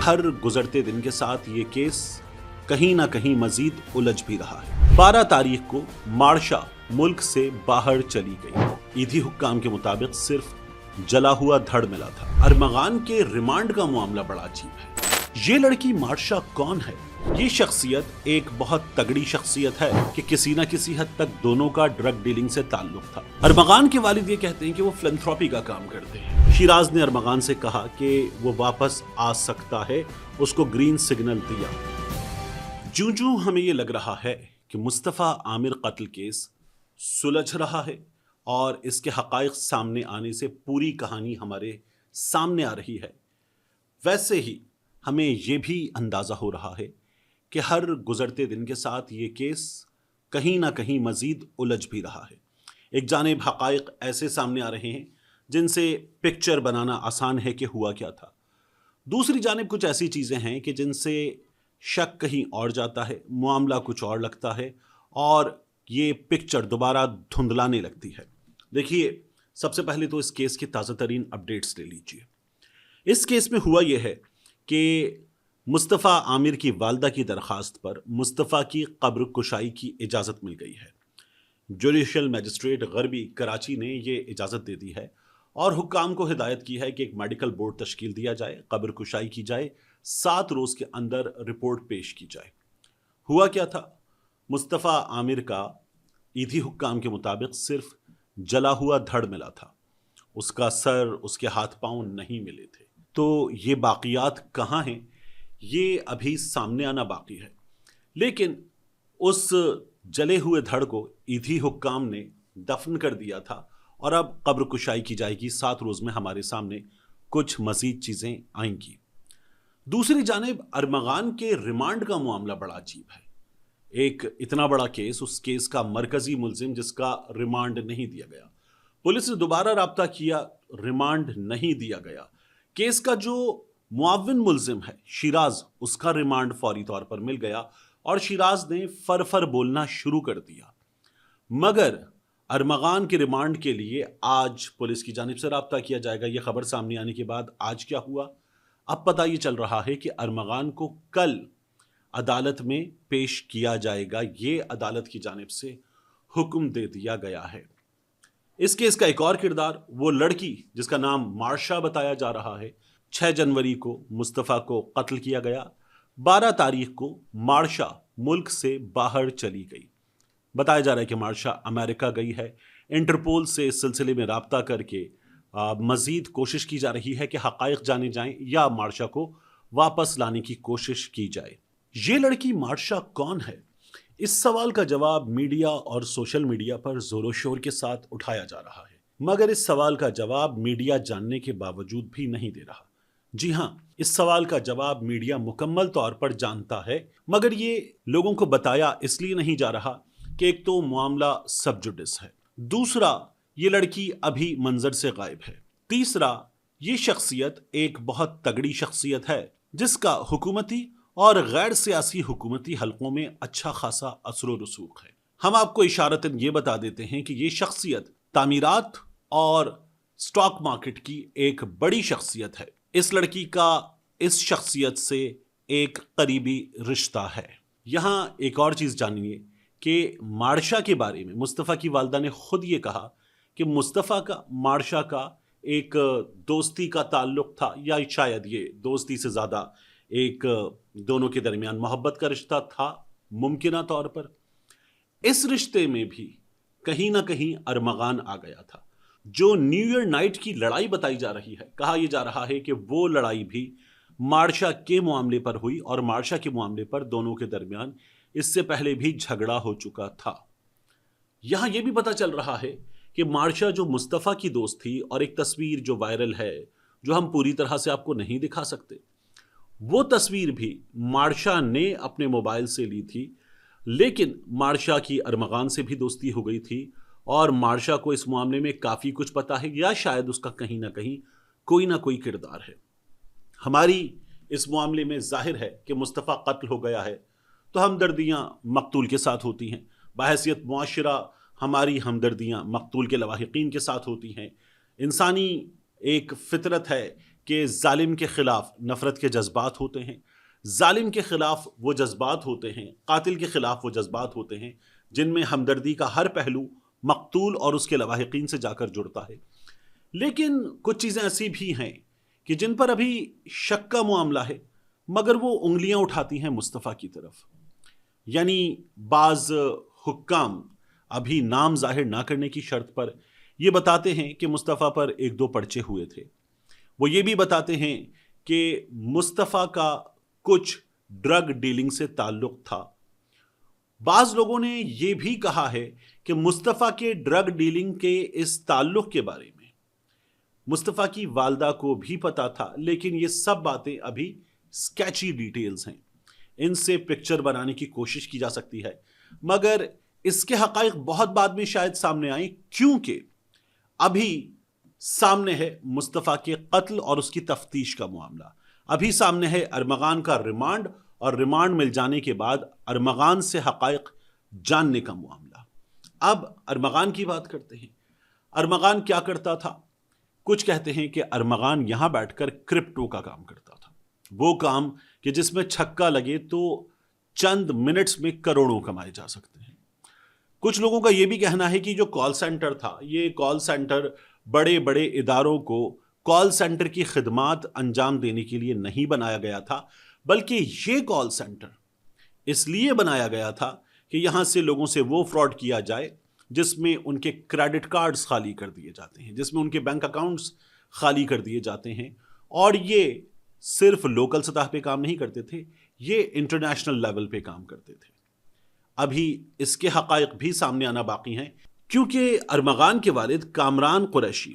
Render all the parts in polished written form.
हर गुजरते दिन के साथ ये केस कहीं ना कहीं मजीद उलझ भी रहा है। 12 तारीख को मार्शा मुल्क से बाहर चली गई। ईदी हुक्काम के मुताबिक सिर्फ जला हुआ धड़ मिला था। अरमगान के रिमांड का मामला बड़ा अजीब है। ये लड़की मार्शा कौन है? ये शख्सियत एक बहुत तगड़ी शख्सियत है कि किसी न किसी हद तक दोनों का ड्रग डीलिंग से ताल्लुक था। अरमगान के वालिद ये कहते हैं कि वो फिलैंथ्रोपी का काम करते हैं। शिराज ने अरमगान से कहा कि वो वापस आ सकता है, उसको ग्रीन सिग्नल दिया। जूं हमें ये लग रहा है कि मुस्तफ़ा आमिर कत्ल केस सुलझ रहा है और इसके हक़ाइक़ सामने आने से पूरी कहानी हमारे सामने आ रही है, वैसे ही हमें ये भी अंदाज़ा हो रहा है कि हर गुजरते दिन के साथ ये केस कहीं ना कहीं मज़ीद उलझ भी रहा है। एक जानिब हक़ाइक़ ऐसे सामने आ रहे हैं जिनसे पिक्चर बनाना आसान है कि हुआ क्या था, दूसरी जानिब कुछ ऐसी चीज़ें हैं कि जिनसे शक कहीं और जाता है, मामला कुछ और लगता है और ये पिक्चर दोबारा धुंधलाने लगती है। देखिए, सबसे पहले तो इस केस की ताज़ा तरीन अपडेट्स ले लीजिए। इस केस में हुआ यह है कि मुस्तफ़ा आमिर की वालदा की दरख्वास्त पर मुस्तफ़ा की कब्र कुशाई की इजाज़त मिल गई है। जुडिशल मजिस्ट्रेट गरबी कराची ने ये इजाज़त दे दी है और हुक्काम को हिदायत की है कि एक मेडिकल बोर्ड तश्कील दिया जाए, कब्र कुशाई की जाए, 7 रोज़ के अंदर रिपोर्ट पेश की जाए। हुआ क्या था? मुस्तफ़ा आमिर का ईदी हुक्काम के मुताबिक सिर्फ जला हुआ धड़ मिला था, उसका सर, उसके हाथ पांव नहीं मिले थे। तो ये बाक़ियात कहाँ हैं, ये अभी सामने आना बाकी है। लेकिन उस जले हुए धड़ को ईदी हुक्काम ने दफन कर दिया था और अब कब्र कुशाई की जाएगी। 7 रोज़ में हमारे सामने कुछ मज़ीद चीज़ें आएंगी। दूसरी जानिब अरमगान के रिमांड का मामला बड़ा अजीब है। एक इतना बड़ा केस, उस केस का मरकजी मुलजिम जिसका रिमांड नहीं दिया गया, पुलिस ने दोबारा राब्ता किया, रिमांड नहीं दिया गया। केस का जो मुआविन मुलजिम है शिराज, उसका रिमांड फौरी तौर पर मिल गया और शिराज ने फर बोलना शुरू कर दिया। मगर अरमगान के रिमांड के लिए आज पुलिस की जानिब से राब्ता किया जाएगा। यह खबर सामने आने के बाद आज क्या हुआ, अब पता ये चल रहा है कि अरमगान को कल अदालत में पेश किया जाएगा। ये अदालत की जानिब से हुक्म दे दिया गया है। इस केस का एक और किरदार, वो लड़की जिसका नाम मार्शा बताया जा रहा है, 6 जनवरी को मुस्तफ़ा को कत्ल किया गया। 12 तारीख को मार्शा मुल्क से बाहर चली गई। बताया जा रहा है कि मार्शा अमेरिका गई है। इंटरपोल से इस सिलसिले में राब्ता करके मज़ीद कोशिश की जा रही है कि हक़ाइक़ जाने जाएं या मार्शा को वापस लाने की कोशिश की जाए। ये लड़की मार्शा कौन है? इस सवाल का जवाब मीडिया और सोशल मीडिया पर ज़ोर शोर के साथ उठाया जा रहा है, मगर इस सवाल का जवाब मीडिया जानने के बावजूद भी नहीं दे रहा। जी हाँ, इस सवाल का जवाब मीडिया मुकम्मल तौर पर जानता है, मगर ये लोगों को बताया इसलिए नहीं जा रहा कि एक तो मामला सब जुडिस है, दूसरा ये लड़की अभी मंजर से गायब है, तीसरा ये शख्सियत एक बहुत तगड़ी शख्सियत है जिसका हुकूमती और गैर सियासी हुकूमती हलकों में अच्छा खासा असर व रसूख है। हम आपको इशारतन ये बता देते हैं कि ये शख्सियत तामीरात और स्टॉक मार्केट की एक बड़ी शख्सियत है। इस लड़की का इस शख्सियत से एक करीबी रिश्ता है। यहाँ एक और चीज़ जानिए कि मार्शा के बारे में मुस्तफ़ा की वालदा ने खुद ये कहा कि मुस्तफ़ा का मार्शा का एक दोस्ती का ताल्लुक़ था, या शायद ये दोस्ती से ज़्यादा एक दोनों के दरमियान मोहब्बत का रिश्ता था मुमकिना तौर पर। इस रिश्ते में भी कहीं ना कहीं अरमगान आ गया था। जो न्यू ईयर नाइट की लड़ाई बताई जा रही है, कहा यह जा रहा है कि वो लड़ाई भी मार्शा के मामले पर हुई और मार्शा के मामले पर दोनों के दरमियान इससे पहले भी झगड़ा हो चुका था। यहां यह भी पता चल रहा है कि मार्शा जो मुस्तफ़ा की दोस्त थी, और एक तस्वीर जो वायरल है जो हम पूरी तरह से आपको नहीं दिखा सकते, वो तस्वीर भी मार्शा ने अपने मोबाइल से ली थी। लेकिन मार्शा की अरमगान से भी दोस्ती हो गई थी और मार्शा को इस मामले में काफ़ी कुछ पता है, या शायद उसका कहीं ना कोई किरदार है। हमारी इस मामले में जाहिर है कि मुस्तफ़ा कत्ल हो गया है तो हमदर्दियाँ मकतूल के साथ होती हैं। बहैसियत मुआशरा हमारी हमदर्दियाँ मकतूल के लवाहिकीन के साथ होती हैं। इंसानी एक फितरत है کہ ظالم کے خلاف نفرت کے جذبات ہوتے ہیں، ظالم کے خلاف وہ جذبات ہوتے ہیں، قاتل کے خلاف وہ جذبات ہوتے ہیں جن میں ہمدردی کا ہر پہلو مقتول اور اس کے لواحقین سے جا کر جڑتا ہے۔ لیکن کچھ چیزیں ایسی بھی ہیں کہ جن پر ابھی شک کا معاملہ ہے، مگر وہ انگلیاں اٹھاتی ہیں مصطفیٰ کی طرف۔ یعنی بعض حکام ابھی نام ظاہر نہ کرنے کی شرط پر یہ بتاتے ہیں کہ مصطفیٰ پر ایک دو پرچے ہوئے تھے۔ وہ یہ بھی بتاتے ہیں کہ مصطفیٰ کا کچھ ڈرگ ڈیلنگ سے تعلق تھا۔ بعض لوگوں نے یہ بھی کہا ہے کہ مصطفیٰ کے ڈرگ ڈیلنگ کے اس تعلق کے بارے میں مصطفیٰ کی والدہ کو بھی پتا تھا، لیکن یہ سب باتیں ابھی اسکیچی ڈیٹیلز ہیں، ان سے پکچر بنانے کی کوشش کی جا سکتی ہے، مگر اس کے حقائق بہت بعد میں شاید سامنے آئیں، کیونکہ ابھی سامنے ہے مصطفیٰ کے قتل اور اس کی تفتیش کا معاملہ، ابھی سامنے ہے ارمغان کا ریمانڈ، اور ریمانڈ مل جانے کے بعد ارمغان سے حقائق جاننے کا معاملہ۔ اب ارمغان کی بات کرتے ہیں۔ ارمغان کیا کرتا تھا؟ کچھ کہتے ہیں کہ ارمغان یہاں بیٹھ کر کرپٹو کا کام کرتا تھا، وہ کام کہ جس میں چھکا لگے تو چند منٹس میں کروڑوں کمائے جا سکتے ہیں۔ کچھ لوگوں کا یہ بھی کہنا ہے کہ جو کال سینٹر تھا، یہ کال سینٹر بڑے بڑے اداروں کو کال سینٹر کی خدمات انجام دینے کے لیے نہیں بنایا گیا تھا، بلکہ یہ کال سینٹر اس لیے بنایا گیا تھا کہ یہاں سے لوگوں سے وہ فراڈ کیا جائے جس میں ان کے کریڈٹ کارڈز خالی کر دیے جاتے ہیں، جس میں ان کے بینک اکاؤنٹس خالی کر دیے جاتے ہیں، اور یہ صرف لوکل سطح پہ کام نہیں کرتے تھے، یہ انٹرنیشنل لیول پہ کام کرتے تھے۔ ابھی اس کے حقائق بھی سامنے آنا باقی ہیں، کیونکہ ارمغان کے والد کامران قریشی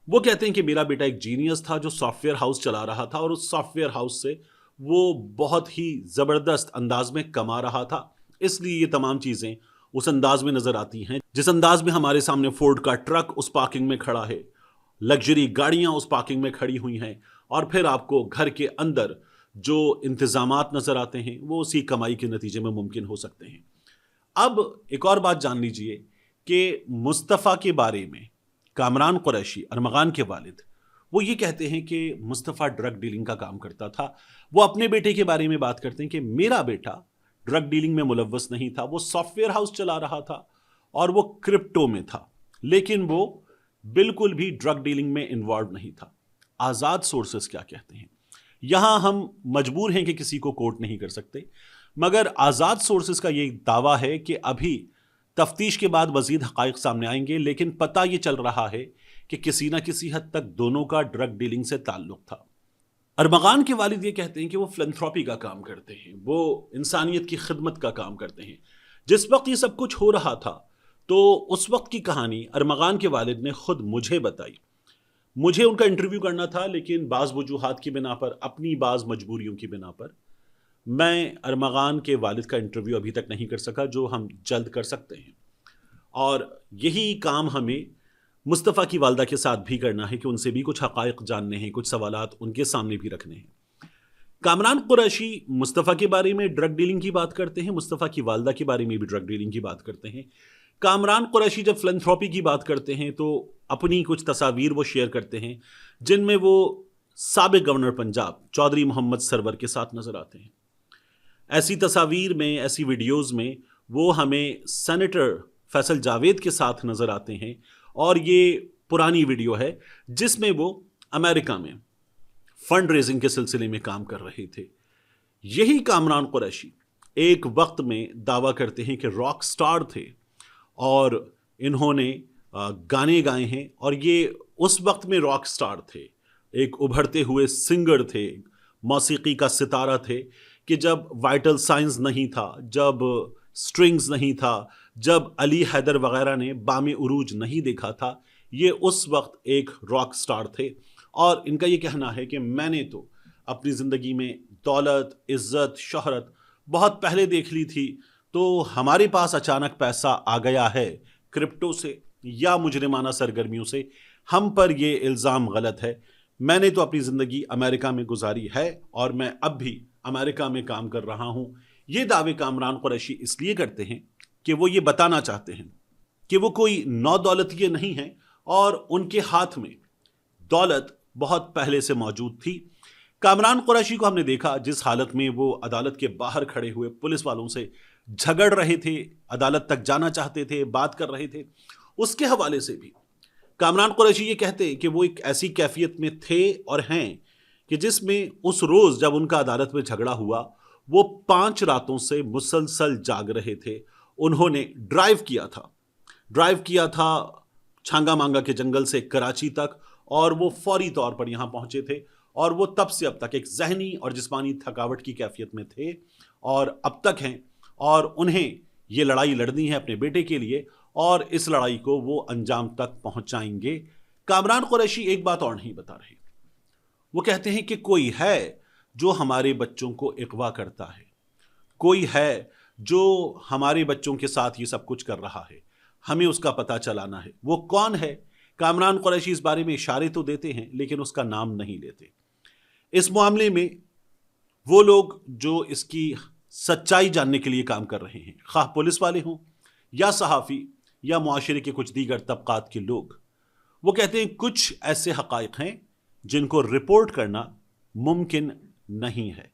وہ کہتے ہیں کہ میرا بیٹا ایک جینیس تھا جو سافٹ ویئر ہاؤس چلا رہا تھا، اور اس سافٹ ویئر ہاؤس سے وہ بہت ہی زبردست انداز میں کما رہا تھا، اس لیے یہ تمام چیزیں اس انداز میں نظر آتی ہیں جس انداز میں ہمارے سامنے فورڈ کا ٹرک اس پارکنگ میں کھڑا ہے، لگژری گاڑیاں اس پارکنگ میں کھڑی ہوئی ہیں، اور پھر آپ کو گھر کے اندر جو انتظامات نظر آتے ہیں وہ اسی کمائی کے نتیجے میں ممکن ہو سکتے ہیں۔ اب ایک اور بات جان لیجئے کہ مصطفیٰ کے بارے میں کامران قریشی، ارمغان کے والد، وہ یہ کہتے ہیں کہ مصطفیٰ ڈرگ ڈیلنگ کا کام کرتا تھا۔ وہ اپنے بیٹے کے بارے میں بات کرتے ہیں کہ میرا بیٹا ڈرگ ڈیلنگ میں ملوث نہیں تھا، وہ سافٹ ویئر ہاؤس چلا رہا تھا اور وہ کرپٹو میں تھا، لیکن وہ بالکل بھی ڈرگ ڈیلنگ میں انوالو نہیں تھا۔ آزاد سورسز کیا کہتے ہیں؟ یہاں ہم مجبور ہیں کہ کسی کو کوٹ نہیں کر سکتے، مگر آزاد سورسز کا یہ دعویٰ ہے کہ ابھی تفتیش کے بعد مزید حقائق سامنے آئیں گے، لیکن پتہ یہ چل رہا ہے کہ کسی نہ کسی حد تک دونوں کا ڈرگ ڈیلنگ سے تعلق تھا۔ ارمغان کے والد یہ کہتے ہیں کہ وہ فلنتھراپی کا کام کرتے ہیں، وہ انسانیت کی خدمت کا کام کرتے ہیں۔ جس وقت یہ سب کچھ ہو رہا تھا تو اس وقت کی کہانی ارمغان کے والد نے خود مجھے بتائی۔ مجھے ان کا انٹرویو کرنا تھا، لیکن بعض وجوہات کی بنا پر، اپنی بعض مجبوریوں کی بنا پر، میں ارمغان کے والد کا انٹرویو ابھی تک نہیں کر سکا، جو ہم جلد کر سکتے ہیں، اور یہی کام ہمیں مصطفیٰ کی والدہ کے ساتھ بھی کرنا ہے کہ ان سے بھی کچھ حقائق جاننے ہیں، کچھ سوالات ان کے سامنے بھی رکھنے ہیں۔ کامران قریشی مصطفیٰ کے بارے میں ڈرگ ڈیلنگ کی بات کرتے ہیں، مصطفیٰ کی والدہ کے بارے میں بھی ڈرگ ڈیلنگ کی بات کرتے ہیں۔ کامران قریشی جب فلنتھراپی کی بات کرتے ہیں تو اپنی کچھ تصاویر وہ شیئر کرتے ہیں جن میں وہ سابق گورنر پنجاب چودھری محمد سرور کے ساتھ نظر آتے ہیں۔ ایسی تصاویر میں، ایسی ویڈیوز میں وہ ہمیں سینیٹر فیصل جاوید کے ساتھ نظر آتے ہیں، اور یہ پرانی ویڈیو ہے جس میں وہ امریکہ میں فنڈ ریزنگ کے سلسلے میں کام کر رہے تھے۔ یہی کامران قریشی ایک وقت میں دعویٰ کرتے ہیں کہ راک سٹار تھے، اور انہوں نے گانے گائے ہیں، اور یہ اس وقت میں راک سٹار تھے، ایک ابھرتے ہوئے سنگر تھے، موسیقی کا ستارہ تھے، کہ جب وائٹل سائنز نہیں تھا، جب سٹرنگز نہیں تھا، جب علی حیدر وغیرہ نے بام عروج نہیں دیکھا تھا، یہ اس وقت ایک راک سٹار تھے۔ اور ان کا یہ کہنا ہے کہ میں نے تو اپنی زندگی میں دولت، عزت، شہرت بہت پہلے دیکھ لی تھی، تو ہمارے پاس اچانک پیسہ آ گیا ہے کرپٹو سے یا مجرمانہ سرگرمیوں سے، ہم پر یہ الزام غلط ہے۔ میں نے تو اپنی زندگی امریکہ میں گزاری ہے، اور میں اب بھی امریکہ میں کام کر رہا ہوں۔ یہ دعوے کامران قریشی اس لیے کرتے ہیں کہ وہ یہ بتانا چاہتے ہیں کہ وہ کوئی نو دولتیے نہیں ہیں، اور ان کے ہاتھ میں دولت बहुत पहले से मौजूद थी। कामरान कुरैशी को हमने देखा जिस हालत में वो अदालत के बाहर खड़े हुए पुलिस वालों से झगड़ रहे थे, अदालत तक जाना चाहते थे, बात कर रहे थे, उसके हवाले से भी कामरान कुरैशी ये कहते हैं कि वो एक ऐसी कैफियत में थे और हैं कि जिसमें उस रोज जब उनका अदालत में झगड़ा हुआ वो 5 रातों से मुसलसल जाग रहे थे। उन्होंने ड्राइव किया था छांगा मांगा के जंगल से कराची तक, और वो फौरी तौर पर यहाँ पहुंचे थे और वो तब से अब तक एक जहनी और जिस्मानी थकावट की कैफियत में थे और अब तक हैं, और उन्हें ये लड़ाई लड़नी है अपने बेटे के लिए और इस लड़ाई को वो अंजाम तक पहुंचाएंगे। कामरान कुरैशी एक बात और नहीं बता रहे, वो कहते हैं कि कोई है जो हमारे बच्चों को अगवा करता है, कोई है जो हमारे बच्चों के साथ ये सब कुछ कर रहा है, हमें उसका पता चलाना है। वो कौन है? कामरान कुरैशी इस बारे में इशारे तो देते हैं लेकिन उसका नाम नहीं लेते। इस मामले में वो लोग जो इसकी सच्चाई जानने के लिए काम कर रहे हैं, खाह पुलिस वाले हों या सहाफ़ी या मुआशरे के कुछ दीगर तबकात के लोग, वो कहते हैं कुछ ऐसे हक़ाइक़ हैं जिनको रिपोर्ट करना मुमकिन नहीं है।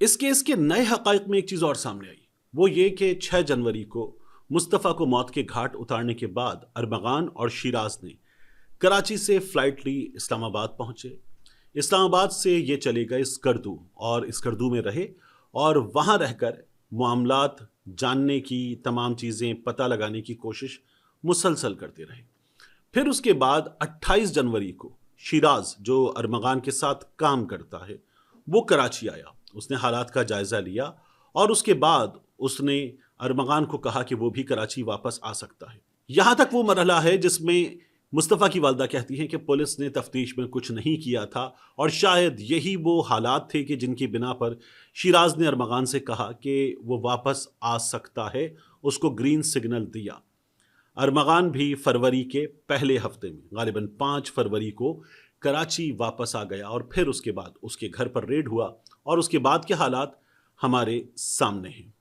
इस केस के नए हक़ाइक़ में एक चीज़ और सामने आई, वो ये कि 6 जनवरी को मुस्तफ़ा को मौत के घाट उतारने के बाद अरमगान और शिराज ने कराची से फ़्लाइट ली, इस्लामाबाद पहुँचे। इस्लामाबाद से ये चले गए स्कर्दू और स्कर्दू में रहे और वहाँ रहकर मामलात जानने की, तमाम चीज़ें पता लगाने की कोशिश मुसलसल करते रहे। फिर उसके बाद 28 जनवरी को शिराज जो अरमगान के साथ काम करता है वो कराची आया, उसने हालात का जायज़ा लिया और उसके बाद उसने अरमगान को कहा कि वो भी कराची वापस आ सकता है। यहाँ तक वो मरहला है जिसमें मुस्तफ़ा की वालदा कहती हैं कि पुलिस ने तफ्तीश में कुछ नहीं किया था और शायद यही वो हालात थे कि जिनकी बिना पर शिराज ने अरमगान से कहा कि वो वापस आ सकता है, उसको ग्रीन सिग्नल दिया। अरमगान भी फरवरी के पहले हफ्ते में गालिबन 5 फरवरी को कराची वापस आ गया और फिर उसके बाद उसके घर पर रेड हुआ और उसके बाद के हालात हमारे सामने हैं।